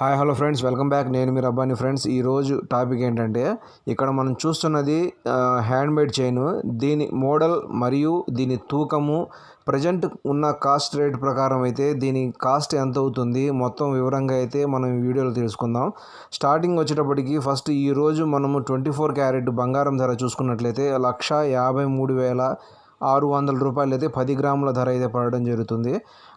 Hi hello friends, welcome back. నేను మీ Rabbani. Friends, ఈరోజు topic ఏంటంటే ఇక్కడ మనం చూస్తున్నది హ్యాండ్మేడ్ చైన్. దీని మోడల్ మరియు దీని తూకము ప్రజెంట్ ఉన్న కాస్ట్ రేట్ ప్రకారం అయితే దీని కాస్ట్ ఎంత అవుతుంది మొత్తం వివరంగా అయితే మనం ఈ వీడియోలో తెలుసుకుందాం. స్టార్టింగ్ వచ్చేటప్పటికి ఫస్ట్ ఈరోజు మనము 24 క్యారెట్ బంగారం ధర చూసుకున్నట్లయితే 1,53,600 రూపాయలు అయితే 10 గ్రాముల ధర అయితే పడడం జరుగుతుంది.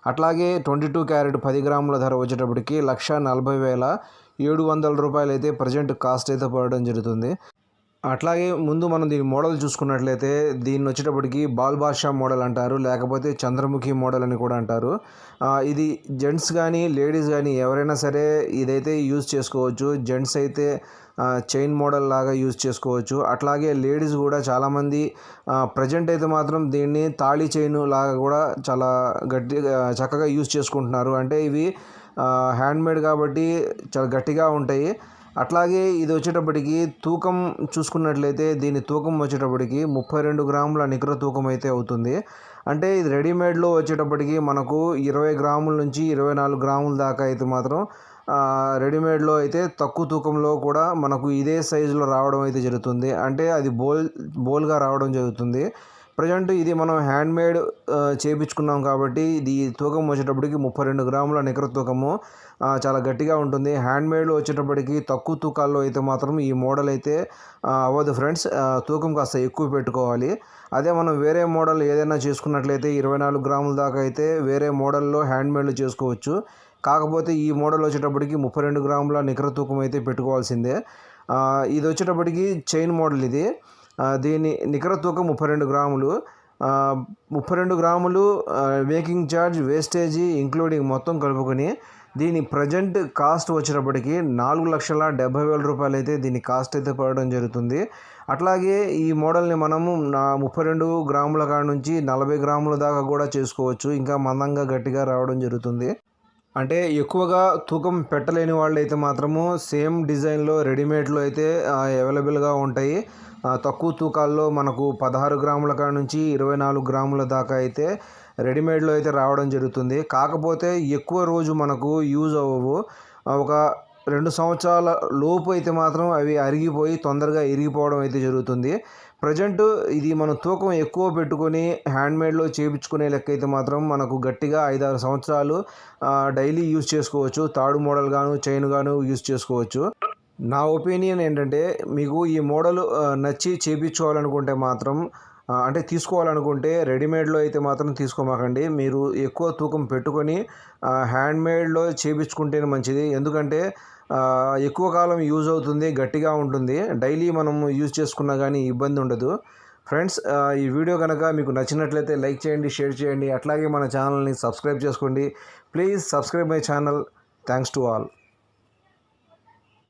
అట్లాగే 22 క్యారెట్ 10 గ్రాముల ధర వచ్చేటప్పటికి 1,40,700 రూపాయలు అయితే ప్రజెంట్ కాస్ట్ అయితే పడడం జరుగుతుంది. అట్లాగే ముందు మనం దీని మోడల్ చూసుకున్నట్లయితే దీన్ని వచ్చేటప్పటికి బాల్ బాద్షా మోడల్ అంటారు, లేకపోతే చంద్రముఖి మోడల్ అని కూడా అంటారు. ఇది జెంట్స్ కానీ లేడీస్ కానీ ఎవరైనా సరే ఇదైతే యూజ్ చేసుకోవచ్చు. జెంట్స్ అయితే చైన్ మోడల్ లాగా యూజ్ చేసుకోవచ్చు. అట్లాగే లేడీస్ కూడా చాలామంది ప్రజెంట్ అయితే మాత్రం దీన్ని తాళి చైన్ లాగా కూడా చాలా చక్కగా యూజ్ చేసుకుంటున్నారు. అంటే ఇవి హ్యాండ్మేడ్ కాబట్టి చాలా గట్టిగా ఉంటాయి. అట్లాగే ఇది వచ్చేటప్పటికి తూకం చూసుకున్నట్లయితే దీని తూకం వచ్చేటప్పటికి 32 గ్రాముల నికర తూకం అయితే అవుతుంది. అంటే ఇది రెడీమేడ్లో వచ్చేటప్పటికి మనకు 20 గ్రాముల నుంచి 24 గ్రాముల దాకా అయితే మాత్రం రెడీమేడ్లో అయితే తక్కువ తూకంలో కూడా మనకు ఇదే సైజులో రావడం అయితే జరుగుతుంది. అంటే అది బోల్గా రావడం జరుగుతుంది. ప్రజెంట్ ఇది మనం హ్యాండ్మేడ్ చేయించుకున్నాం కాబట్టి ఇది తూకం వచ్చేటప్పటికి 32 గ్రాముల నికర తూకము చాలా గట్టిగా ఉంటుంది. హ్యాండ్మేడ్ వచ్చేటప్పటికి తక్కువ తూకాల్లో అయితే మాత్రం ఈ మోడల్ అయితే అవ్వదు ఫ్రెండ్స్. తూకం కాస్త ఎక్కువ పెట్టుకోవాలి. అదే మనం వేరే మోడల్ ఏదైనా చేసుకున్నట్లయితే 24 గ్రాముల దాకా అయితే వేరే మోడల్లో హ్యాండ్మేడ్లో చేసుకోవచ్చు. కాకపోతే ఈ మోడల్ వచ్చేటప్పటికి 32 గ్రాముల నికర తూకం అయితే పెట్టుకోవాల్సిందే. ఇది వచ్చేటప్పటికి చైన్ మోడల్ ఇది. దీని నికర తూకం 32 గ్రాములు. 32 గ్రాములు మేకింగ్ ఛార్జ్ వేస్టేజీ ఇంక్లూడింగ్ మొత్తం కలుపుకొని దీని ప్రజెంట్ కాస్ట్ వచ్చేటప్పటికి 4,70,000 రూపాయలు అయితే దీని కాస్ట్ అయితే పడడం జరుగుతుంది. అట్లాగే ఈ మోడల్ని మనము 32 గ్రాముల కాడ నుంచి 40 గ్రాముల దాకా కూడా చేసుకోవచ్చు. ఇంకా మందంగా గట్టిగా రావడం జరుగుతుంది. అంటే ఎక్కువగా తూకం పెట్టలేని వాళ్ళు అయితే మాత్రము సేమ్ డిజైన్లో రెడీమేడ్లో అయితే అవైలబుల్గా ఉంటాయి. తక్కువ తూకాల్లో మనకు 16 గ్రాముల కాడ నుంచి 24 గ్రాముల దాకా అయితే రెడీమేడ్లో అయితే రావడం జరుగుతుంది. కాకపోతే ఎక్కువ రోజు మనకు యూజ్ అవ్వవు. ఒక 2 సంవత్సరాల లోపు అయితే మాత్రం అవి అరిగిపోయి తొందరగా ఇరిగిపోవడం అయితే జరుగుతుంది. ప్రజెంట్ ఇది మనం తూకం ఎక్కువ పెట్టుకొని హ్యాండ్మేడ్లో చేయించుకునే లెక్క అయితే మాత్రం మనకు గట్టిగా 5-6 సంవత్సరాలు డైలీ యూజ్ చేసుకోవచ్చు. తాడు మోడల్ గాను చైన్ గాను యూజ్ చేసుకోవచ్చు. నా ఒపీనియన్ ఏంటంటే మీకు ఈ మోడల్ నచ్చి చేయించుకోవాలనుకుంటే మాత్రం అంటే తీసుకోవాలనుకుంటే రెడీమేడ్లో అయితే మాత్రం తీసుకోమాకండి. మీరు ఎక్కువ తూకం పెట్టుకొని హ్యాండ్మేడ్లో చేయించుకుంటేనే మంచిది. ఎందుకంటే ఎక్కువ కాలం యూజ్ అవుతుంది, గట్టిగా ఉంటుంది. డైలీ మనం యూజ్ చేసుకున్నా కానీ ఇబ్బంది ఉండదు. ఫ్రెండ్స్, ఈ వీడియో కనుక మీకు నచ్చినట్లయితే లైక్ చేయండి, షేర్ చేయండి. అట్లాగే మన ఛానల్ని సబ్స్క్రైబ్ చేసుకోండి. Please subscribe my channel. Thanks to all.